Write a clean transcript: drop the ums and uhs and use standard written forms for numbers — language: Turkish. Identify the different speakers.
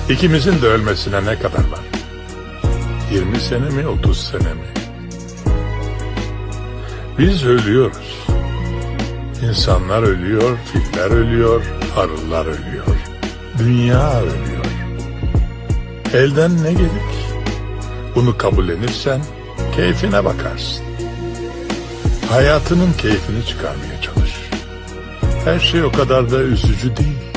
Speaker 1: İkimizin de ölmesine ne kadar var? 20 sene mi, 30 sene mi? Biz ölüyoruz. İnsanlar ölüyor, filler ölüyor, arılar ölüyor. Dünya ölüyor. Elden ne gelir ki? Bunu kabullenirsen keyfine bakarsın. Hayatının keyfini çıkarmaya çalış. Her şey o kadar da üzücü değil.